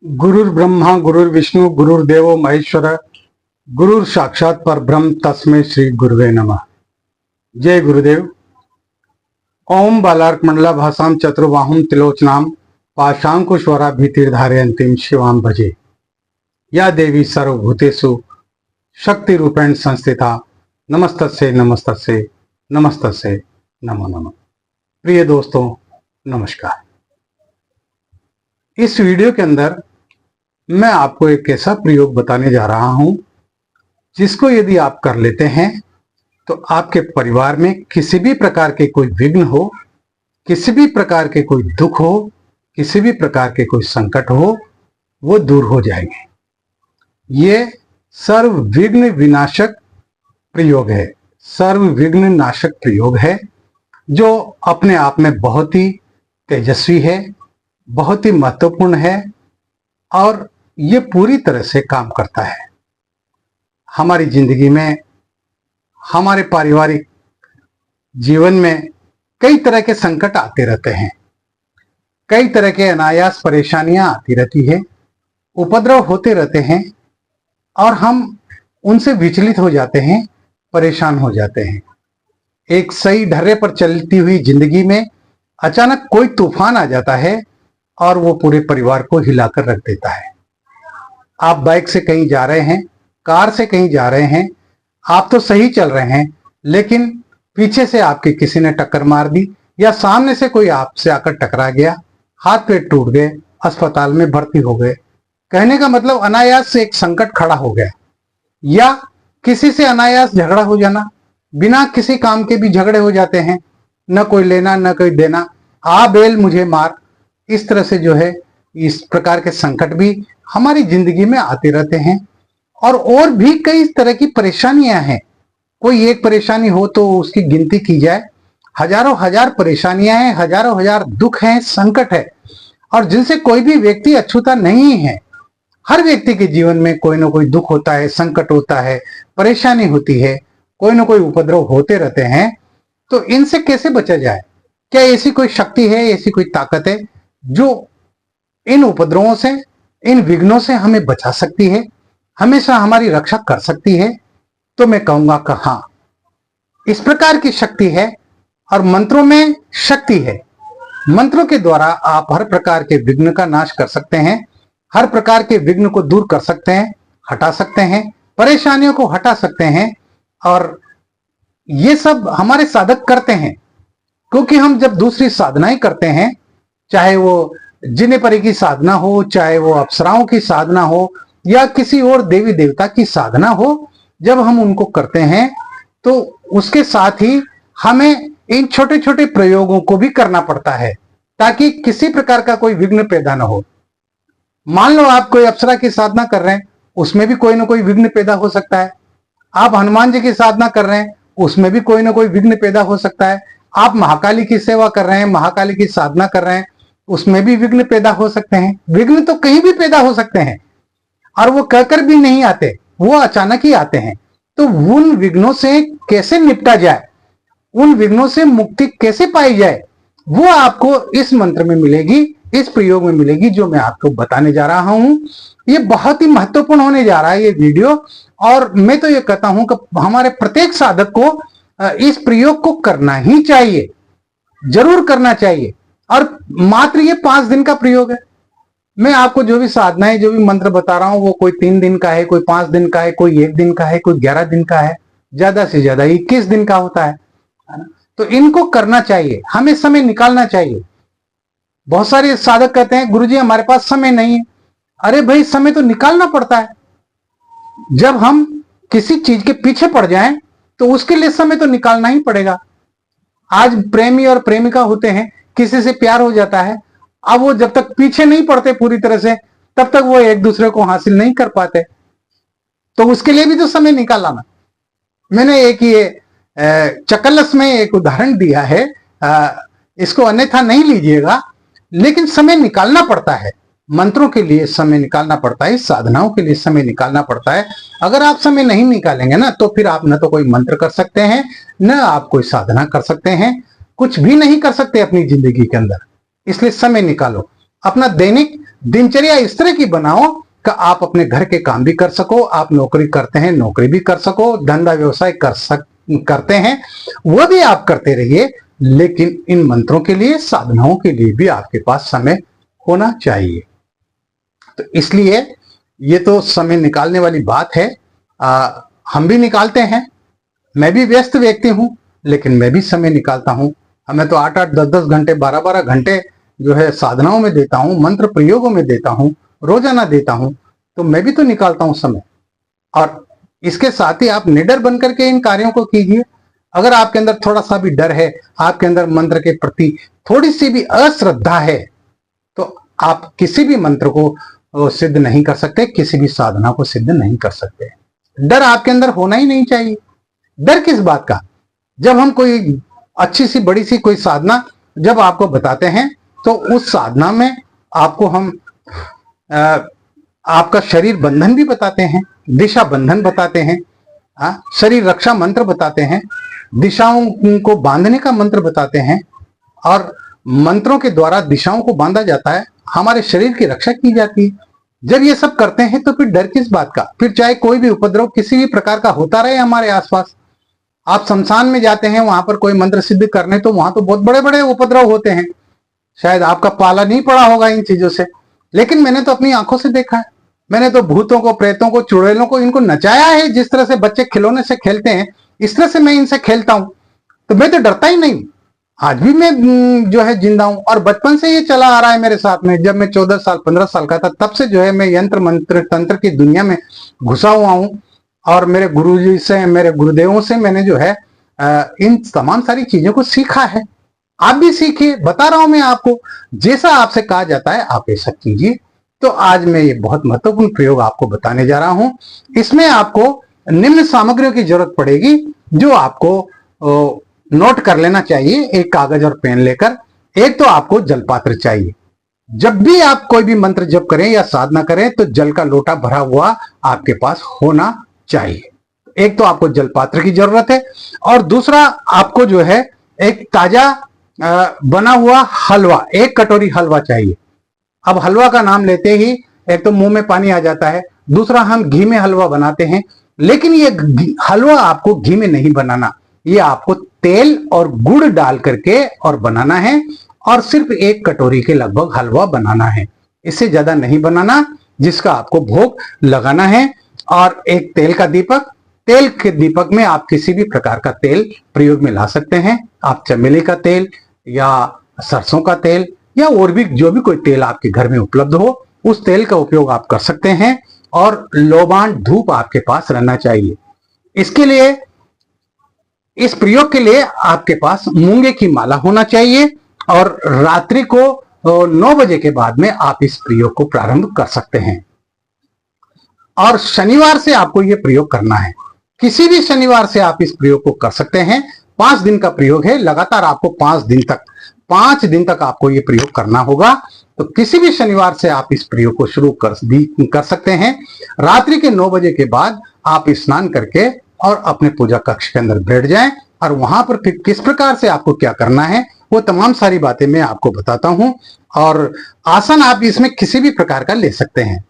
गुरुर् ब्रह्मा गुरुर्विष्णु गुरुर्देवो महेश्वर गुरुर साक्षात परब्रह्म तस्मै श्री गुरुवे नमः। जय गुरुदेव। ओम बालार्क मंडला भाषाम चतुर्बाहुम तिलोचनाम पाशांकुश्वरा भीतिर्धारयन्तीं शिवां भजे। या देवी सर्वभूतेषु शक्ति रूपेण संस्थिता नमस्तस्यै नमस्तस्यै नमस्तस्यै नमो नमः। प्रिय दोस्तों नमस्कार। इस वीडियो के अंदर मैं आपको एक ऐसा प्रयोग बताने जा रहा हूं जिसको यदि आप कर लेते हैं तो आपके परिवार में किसी भी प्रकार के कोई विघ्न हो, किसी भी प्रकार के कोई दुख हो, किसी भी प्रकार के कोई संकट हो, वो दूर हो जाएंगे। ये सर्व विघ्न विनाशक प्रयोग है, सर्व विघ्न नाशक प्रयोग है जो अपने आप में बहुत ही तेजस्वी है, बहुत ही महत्वपूर्ण है और ये पूरी तरह से काम करता है। हमारी जिंदगी में, हमारे पारिवारिक जीवन में कई तरह के संकट आते रहते हैं, कई तरह के अनायास परेशानियां आती रहती है, उपद्रव होते रहते हैं और हम उनसे विचलित हो जाते हैं, परेशान हो जाते हैं। एक सही ढर्रे पर चलती हुई जिंदगी में अचानक कोई तूफान आ जाता है और वो पूरे परिवार को हिलाकर रख देता है। आप बाइक से कहीं जा रहे हैं, कार से कहीं जा रहे हैं, आप तो सही चल रहे हैं, लेकिन पीछे से आपके किसी ने टक्कर मार दी या सामने से कोई आपसे आकर टकरा गया, हाथ पैर टूट गए, अस्पताल में भर्ती हो गए। कहने का मतलब अनायास से एक संकट खड़ा हो गया। या किसी से अनायास झगड़ा हो जाना, बिना किसी काम के भी झगड़े हो जाते हैं, न कोई लेना न कोई देना, आ बेल मुझे मार। इस तरह से जो है इस प्रकार के संकट भी हमारी जिंदगी में आते रहते हैं और भी कई तरह की परेशानियां हैं। कोई एक परेशानी हो तो उसकी गिनती की जाए, हजारों हजार परेशानियां हैं, हजारों हजार दुख हैं, संकट है और जिनसे कोई भी व्यक्ति अछूता नहीं है। हर व्यक्ति के जीवन में कोई ना कोई दुख होता है, संकट होता है, परेशानी होती है, कोई ना कोई उपद्रव होते रहते हैं। तो इनसे कैसे बचा जाए? क्या ऐसी कोई शक्ति है, ऐसी कोई ताकत है जो इन उपद्रवों से, इन विघ्नों से हमें बचा सकती है, हमेशा हमारी रक्षा कर सकती है? तो मैं कहूंगा कि हाँ, इस प्रकार की शक्ति है और मंत्रों में शक्ति है। मंत्रों के द्वारा आप हर प्रकार के विघ्न का नाश कर सकते हैं, हर प्रकार के विघ्न को दूर कर सकते हैं, हटा सकते हैं, परेशानियों को हटा सकते हैं। और ये सब हमारे साधक करते हैं, क्योंकि हम जब दूसरी साधनाएं करते हैं, चाहे वो जिने परी की साधना हो, चाहे वो अप्सराओं की साधना हो या किसी और देवी देवता की साधना हो, जब हम उनको करते हैं तो उसके साथ ही हमें इन छोटे छोटे प्रयोगों को भी करना पड़ता है ताकि किसी प्रकार का कोई विघ्न पैदा ना हो। मान लो आप कोई अप्सरा की साधना कर रहे हैं, उसमें भी कोई ना कोई विघ्न पैदा हो सकता है। आप हनुमान जी की साधना कर रहे हैं, उसमें भी कोई ना कोई विघ्न पैदा हो सकता है। आप महाकाली की सेवा कर रहे हैं, महाकाली की साधना कर रहे हैं, उसमें भी विघ्न पैदा हो सकते हैं। विघ्न तो कहीं भी पैदा हो सकते हैं और वो कहकर भी नहीं आते, वो अचानक ही आते हैं। तो उन विघ्नों से कैसे निपटा जाए, उन विघ्नों से मुक्ति कैसे पाई जाए, वो आपको इस मंत्र में मिलेगी, इस प्रयोग में मिलेगी जो मैं आपको बताने जा रहा हूं। ये बहुत ही महत्वपूर्ण होने जा रहा है ये वीडियो। और मैं तो ये कहता हूं कि हमारे प्रत्येक साधक को इस प्रयोग को करना ही चाहिए, जरूर करना चाहिए। और मात्र ये 5 दिन का प्रयोग है। मैं आपको जो भी साधनाएं, जो भी मंत्र बता रहा हूं, वो कोई 3 दिन का है, कोई 5 दिन का है, कोई 1 दिन का है, कोई 11 दिन का है, ज्यादा से ज्यादा 21 दिन का होता है ना? तो इनको करना चाहिए, हमें समय निकालना चाहिए। बहुत सारे साधक कहते हैं गुरुजी हमारे पास समय नहीं है। अरे भाई, समय तो निकालना पड़ता है। जब हम किसी चीज के पीछे पड़ जाएं तो उसके लिए समय तो निकालना ही पड़ेगा। आज प्रेमी और प्रेमिका होते हैं, किसी से प्यार हो जाता है, अब वो जब तक पीछे नहीं पड़ते पूरी तरह से, तब तक वो एक दूसरे को हासिल नहीं कर पाते। तो उसके लिए भी तो समय निकालना ना। मैंने एक ये चकल्लस में एक उदाहरण दिया है, इसको अन्यथा नहीं लीजिएगा, लेकिन समय निकालना पड़ता है। मंत्रों के लिए समय निकालना पड़ता है, साधनाओं के लिए समय निकालना पड़ता है। अगर आप समय नहीं निकालेंगे ना, तो फिर आप न तो कोई मंत्र कर सकते हैं, न आप कोई साधना कर सकते हैं, कुछ भी नहीं कर सकते अपनी जिंदगी के अंदर। इसलिए समय निकालो, अपना दैनिक दिनचर्या इस तरह की बनाओ कि आप अपने घर के काम भी कर सको, आप नौकरी करते हैं नौकरी भी कर सको, धंधा व्यवसाय करते हैं वो भी आप करते रहिए, लेकिन इन मंत्रों के लिए, साधनाओं के लिए भी आपके पास समय होना चाहिए। तो इसलिए ये तो समय निकालने वाली बात है। हम भी निकालते हैं, मैं भी व्यस्त व्यक्ति हूं, लेकिन मैं भी समय निकालता हूं। मैं तो 8-8, 10-10 घंटे, 12-12 घंटे जो है साधनाओं में देता हूं, मंत्र प्रयोगों में देता हूं, रोजाना देता हूं। तो मैं भी तो निकालता हूं समय। और इसके साथ ही आप निडर बनकर के इन कार्यों को कीजिए। अगर आपके अंदर थोड़ा सा भी डर है, आपके अंदर मंत्र के प्रति थोड़ी सी भी अश्रद्धा है, तो आप किसी भी मंत्र को सिद्ध नहीं कर सकते, किसी भी साधना को सिद्ध नहीं कर सकते। डर आपके अंदर होना ही नहीं चाहिए। डर किस बात का? जब हम कोई अच्छी सी बड़ी सी कोई साधना जब आपको बताते हैं, तो उस साधना में आपको हम आपका शरीर बंधन भी बताते हैं, दिशा बंधन बताते हैं, शरीर रक्षा मंत्र बताते हैं, दिशाओं को बांधने का मंत्र बताते हैं। और मंत्रों के द्वारा दिशाओं को बांधा जाता है, हमारे शरीर की रक्षा की जाती है। जब ये सब करते हैं तो फिर डर किस बात का? फिर चाहे कोई भी उपद्रव किसी भी प्रकार का होता रहे हमारे आसपास। आप शमशान में जाते हैं, वहां पर कोई मंत्र सिद्ध करने, तो वहां तो बहुत बड़े बड़े उपद्रव होते हैं। शायद आपका पाला नहीं पड़ा होगा इन चीजों से, लेकिन मैंने तो अपनी आंखों से देखा है। मैंने तो भूतों को, प्रेतों को, चुड़ैलों को इनको नचाया है। जिस तरह से बच्चे खिलौने से खेलते हैं, इस तरह से मैं इनसे खेलता हूं। तो मैं तो डरता ही नहीं। आज भी मैं जो है जिंदा हूं, और बचपन से ये चला आ रहा है मेरे साथ में। जब मैं 14 साल 15 साल का था, तब से जो है मैं यंत्र मंत्र तंत्र की दुनिया में घुसा हुआ हूं। और मेरे गुरुजी से, मेरे गुरुदेवों से मैंने जो है इन तमाम सारी चीजों को सीखा है। आप भी सीखिए, बता रहा हूं मैं आपको। जैसा आपसे कहा जाता है आप ऐसा कीजिए। तो आज मैं ये बहुत महत्वपूर्ण प्रयोग आपको बताने जा रहा हूं। इसमें आपको निम्न सामग्रियों की जरूरत पड़ेगी, जो आपको नोट कर लेना चाहिए एक कागज और पेन लेकर। एक तो आपको जलपात्र चाहिए। जब भी आप कोई भी मंत्र जप करें या साधना करें, तो जल का लोटा भरा हुआ आपके पास होना चाहिए। एक तो आपको जलपात्र की जरूरत है, और दूसरा आपको जो है एक ताजा बना हुआ हलवा, 1 कटोरी हलवा चाहिए। अब हलवा का नाम लेते ही एक तो मुंह में पानी आ जाता है, दूसरा हम घी में हलवा बनाते हैं। लेकिन ये हलवा आपको घी में नहीं बनाना, ये आपको तेल और गुड़ डाल करके और बनाना है। और सिर्फ 1 कटोरी के लगभग हलवा बनाना है, इससे ज्यादा नहीं बनाना, जिसका आपको भोग लगाना है। और एक तेल का दीपक, तेल के दीपक में आप किसी भी प्रकार का तेल प्रयोग में ला सकते हैं। आप चमेली का तेल या सरसों का तेल या और भी जो भी कोई तेल आपके घर में उपलब्ध हो, उस तेल का उपयोग आप कर सकते हैं। और लोबान धूप आपके पास रहना चाहिए। इसके लिए, इस प्रयोग के लिए आपके पास मूंगे की माला होना चाहिए। और रात्रि को 9 बजे के बाद में आप इस प्रयोग को प्रारंभ कर सकते हैं। और शनिवार से आपको यह प्रयोग करना है। किसी भी शनिवार से आप इस प्रयोग को कर सकते हैं। 5 दिन का प्रयोग है, लगातार आपको 5 दिन तक आपको ये प्रयोग करना होगा। तो किसी भी शनिवार से आप इस प्रयोग को शुरू कर सकते हैं। रात्रि के 9 बजे के बाद आप स्नान करके और अपने पूजा कक्ष के अंदर बैठ जाएं। और वहां पर फिर किस प्रकार से आपको क्या करना है, वो तमाम सारी बातें मैं आपको बताता हूं। और आसन आप इसमें किसी भी प्रकार का ले सकते हैं।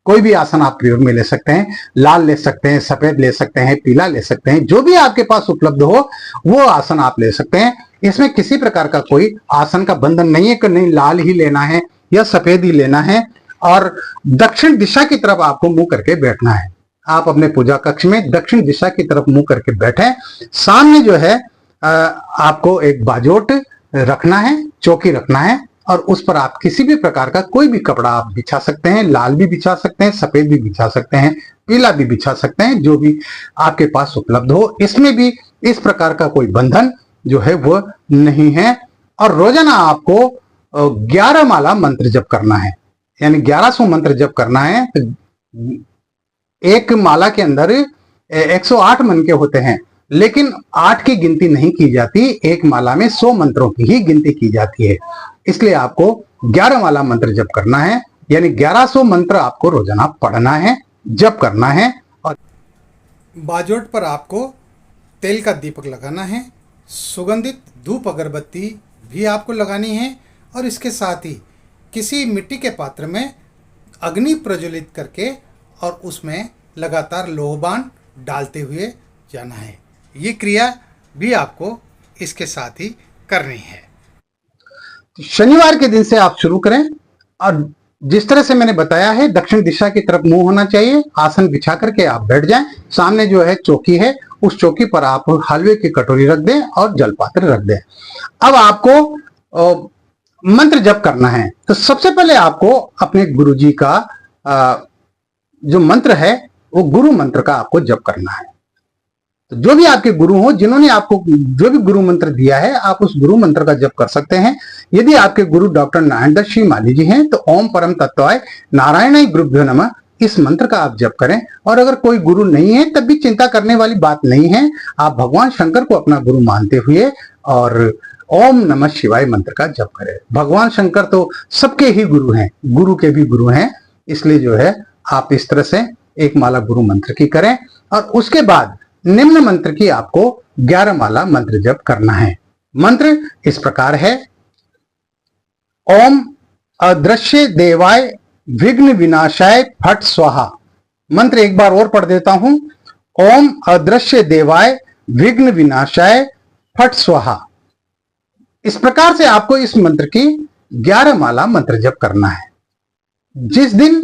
कोई भी आसन आप प्रयोग में ले सकते हैं। लाल ले सकते हैं, सफेद ले सकते हैं, पीला ले सकते हैं, जो भी आपके पास उपलब्ध हो वो आसन आप ले सकते हैं। इसमें किसी प्रकार का कोई आसन का बंधन नहीं है कि नहीं लाल ही लेना है या सफेद ही लेना है। और दक्षिण दिशा की तरफ आपको मुंह करके बैठना है। आप अपने पूजा कक्ष में दक्षिण दिशा की तरफ मुंह करके बैठे। सामने जो है आपको एक बाजोट रखना है, चौकी रखना है। और उस पर आप किसी भी प्रकार का कोई भी कपड़ा आप बिछा सकते हैं। लाल भी बिछा सकते हैं, सफेद भी बिछा सकते हैं, पीला भी बिछा सकते हैं, जो भी आपके पास उपलब्ध हो। इसमें भी इस प्रकार का कोई बंधन जो है वो नहीं है। और रोजाना आपको 11 माला मंत्र जप करना है, यानी 1100 मंत्र जप करना है। तो एक माला के अंदर 108 मन के होते हैं, लेकिन 8 की गिनती नहीं की जाती। एक माला में 100 मंत्रों की ही गिनती की जाती है। इसलिए आपको 11 माला मंत्र जप करना है, यानी 1100 मंत्र आपको रोजाना पढ़ना है, जप करना है। और बाजोट पर आपको तेल का दीपक लगाना है, सुगंधित धूप अगरबत्ती भी आपको लगानी है। और इसके साथ ही किसी मिट्टी के पात्र में अग्नि प्रज्वलित करके और उसमें लगातार लोहबान डालते हुए जाना है। ये क्रिया भी आपको इसके साथ ही करनी है। शनिवार के दिन से आप शुरू करें और जिस तरह से मैंने बताया है दक्षिण दिशा की तरफ मुंह होना चाहिए। आसन बिछा करके आप बैठ जाएं। सामने जो है चौकी है, उस चौकी पर आप हलवे की कटोरी रख दें और जलपात्र रख दें। अब आपको मंत्र जप करना है। तो सबसे पहले आपको अपने गुरुजी का जो मंत्र है वो गुरु मंत्र का आपको जप करना है। तो जो भी आपके गुरु हो, जिन्होंने आपको जो भी गुरु मंत्र दिया है, आप उस गुरु मंत्र का जप कर सकते हैं। यदि आपके गुरु डॉक्टर नारायण श्री माली जी हैं तो ओम परम तत्वाय नारायण गुरुभ्यो नमः इस मंत्र का आप जप करें। और अगर कोई गुरु नहीं है तब भी चिंता करने वाली बात नहीं है। आप भगवान शंकर को अपना गुरु मानते हुए और ओम नमः शिवाय मंत्र का जप करें। भगवान शंकर तो सबके ही गुरु हैं, गुरु के भी गुरु हैं, इसलिए जो है आप इस तरह से एक माला गुरु मंत्र की करें। और उसके बाद निम्न मंत्र की आपको 11 माला मंत्र जप करना है। मंत्र इस प्रकार है, ओम अदृश्य देवाय विघ्न विनाशाय फट स्वाहा। मंत्र एक बार और पढ़ देता हूं, ओम अदृश्य देवाय विघ्न विनाशाय फट स्वाहा। इस प्रकार से आपको इस मंत्र की 11 माला मंत्र जप करना है। जिस दिन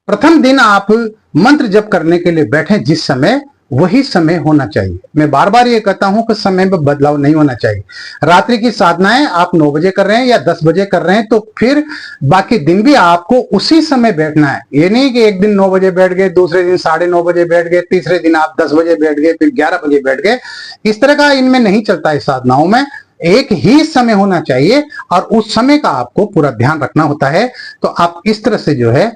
प्रथम दिन आप मंत्र जप करने के लिए बैठे, जिस समय वही समय होना चाहिए। मैं बार बार ये कहता हूं कि समय में बदलाव नहीं होना चाहिए। रात्रि की साधनाएं आप 9 बजे कर रहे हैं या 10 बजे कर रहे हैं तो फिर बाकी दिन भी आपको उसी समय बैठना है। ये नहीं कि एक दिन 9 बजे बैठ गए, दूसरे दिन 9:30 बजे बैठ गए, तीसरे दिन आप 10 बजे बैठ गए, फिर 11 बजे बैठ गए। इस तरह का इनमें नहीं चलता। इस साधनाओं में एक ही समय होना चाहिए और उस समय का आपको पूरा ध्यान रखना होता है। तो आप इस तरह से जो है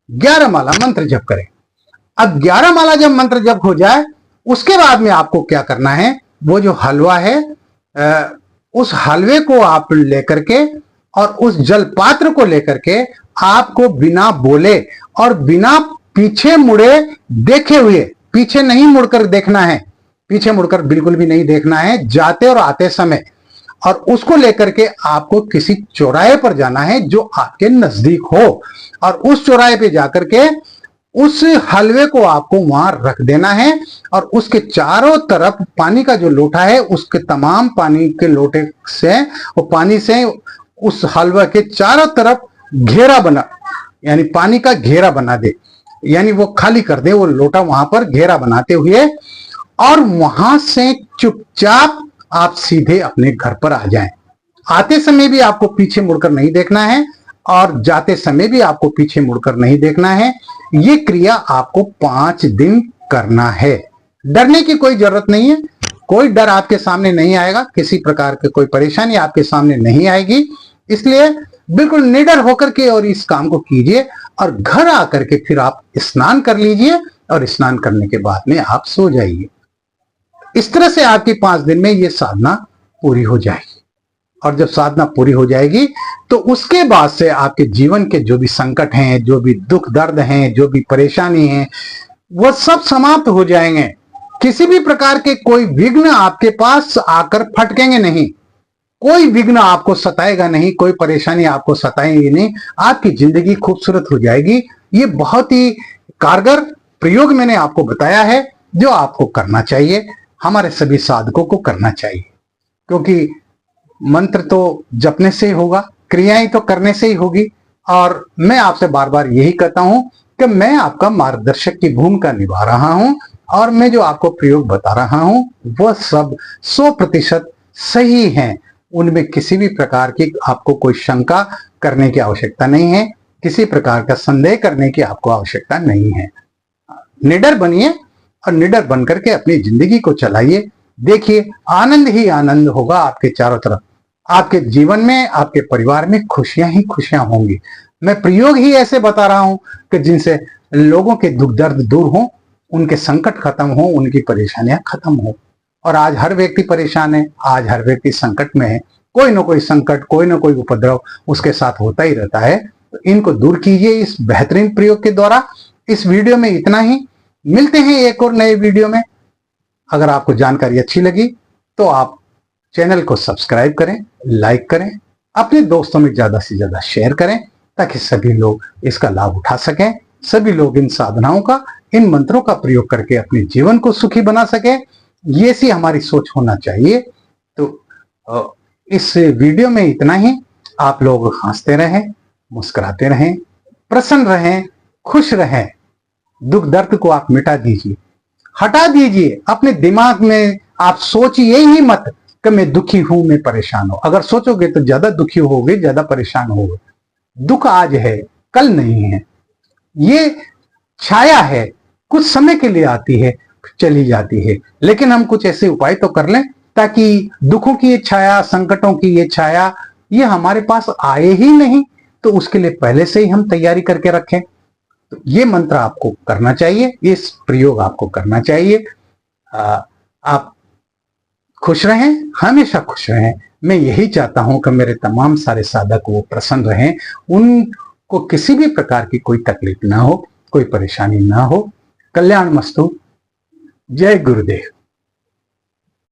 11 माला मंत्र जप करें। अब 11 माला जब मंत्र जप हो जाए उसके बाद में आपको क्या करना है, वो जो हलवा है उस हलवे को आप लेकर के और उस जल पात्र को लेकर के आपको बिना बोले और बिना पीछे मुड़े देखे हुए, पीछे नहीं मुड़कर देखना है, पीछे मुड़कर बिल्कुल भी नहीं देखना है जाते और आते समय। और उसको लेकर के आपको किसी चौराहे पर जाना है जो आपके नजदीक हो और उस चौराहे पे जाकर के उस हलवे को आपको वहां रख देना है और उसके चारों तरफ पानी का जो लोटा है उसके तमाम पानी के लोटे से और पानी से उस हलवा के चारों तरफ घेरा बना, यानी पानी का घेरा बना दे, यानी वो खाली कर दे वो लोटा वहां पर घेरा बनाते हुए। और वहां से चुपचाप आप सीधे अपने घर पर आ जाएं। आते समय भी आपको पीछे मुड़कर नहीं देखना है और जाते समय भी आपको पीछे मुड़कर नहीं देखना है। ये क्रिया आपको 5 दिन करना है। डरने की कोई जरूरत नहीं है, कोई डर आपके सामने नहीं आएगा, किसी प्रकार की कोई परेशानी आपके सामने नहीं आएगी। इसलिए बिल्कुल निडर होकर के और इस काम को कीजिए और घर आकर के फिर आप स्नान कर लीजिए और स्नान करने के बाद में आप सो जाइए। इस तरह से आपकी 5 दिन में ये साधना पूरी हो जाएगी। और जब साधना पूरी हो जाएगी तो उसके बाद से आपके जीवन के जो भी संकट हैं, जो भी दुख दर्द हैं, जो भी परेशानी है, वो सब समाप्त हो जाएंगे। किसी भी प्रकार के कोई विघ्न आपके पास आकर फटकेंगे नहीं, कोई विघ्न आपको सताएगा नहीं, कोई परेशानी आपको सताएगी नहीं। आपकी जिंदगी खूबसूरत हो जाएगी। ये बहुत ही कारगर प्रयोग मैंने आपको बताया है जो आपको करना चाहिए, हमारे सभी साधकों को करना चाहिए। क्योंकि मंत्र तो जपने से ही होगा, क्रियाएं तो करने से ही होगी। और मैं आपसे बार बार यही कहता हूं कि मैं आपका मार्गदर्शक की भूमिका निभा रहा हूं और मैं जो आपको प्रयोग बता रहा हूं वह सब 100% सही है। उनमें किसी भी प्रकार की आपको कोई शंका करने की आवश्यकता नहीं है, किसी प्रकार का संदेह करने की आपको आवश्यकता नहीं है। निडर बनिए और निडर बनकर के अपनी जिंदगी को चलाइए। देखिए आनंद ही आनंद होगा आपके चारों तरफ। आपके जीवन में, आपके परिवार में खुशियां ही खुशियां होंगी। मैं प्रयोग ही ऐसे बता रहा हूं कि जिनसे लोगों के दुख दर्द दूर हो, उनके संकट खत्म हो, उनकी परेशानियां खत्म हो। और आज हर व्यक्ति परेशान है, आज हर व्यक्ति संकट में है। कोई ना कोई संकट, कोई ना कोई उपद्रव उसके साथ होता ही रहता है। तो इनको दूर कीजिए इस बेहतरीन प्रयोग के द्वारा। इस वीडियो में इतना ही। मिलते हैं एक और नए वीडियो में। अगर आपको जानकारी अच्छी लगी तो आप चैनल को सब्सक्राइब करें, लाइक करें, अपने दोस्तों में ज्यादा से ज्यादा शेयर करें ताकि सभी लोग इसका लाभ उठा सकें, सभी लोग इन साधनाओं का, इन मंत्रों का प्रयोग करके अपने जीवन को सुखी बना सकें। ये सी हमारी सोच होना चाहिए। तो इस वीडियो में इतना ही। आप लोग हंसते रहें, मुस्कुराते रहें, प्रसन्न रहें, खुश रहें। दुख दर्द को आप मिटा दीजिए, हटा दीजिए अपने दिमाग में। आप सोचिए ही मत कि मैं दुखी हूं, मैं परेशान हूं। अगर सोचोगे तो ज्यादा दुखी होगे, ज्यादा परेशान होगे। दुख आज है, कल नहीं है। ये छाया है, कुछ समय के लिए आती है, चली जाती है। लेकिन हम कुछ ऐसे उपाय तो कर लें ताकि दुखों की ये छाया, संकटों की ये छाया, ये हमारे पास आए ही नहीं। तो उसके लिए पहले से ही हम तैयारी करके रखें। तो ये मंत्र आपको करना चाहिए, इस प्रयोग आपको करना चाहिए। आप खुश रहें, हमेशा खुश रहें। मैं यही चाहता हूं कि मेरे तमाम सारे साधक वो प्रसन्न रहें, उनको किसी भी प्रकार की कोई तकलीफ ना हो, कोई परेशानी ना हो। कल्याण मस्तु। जय गुरुदेव।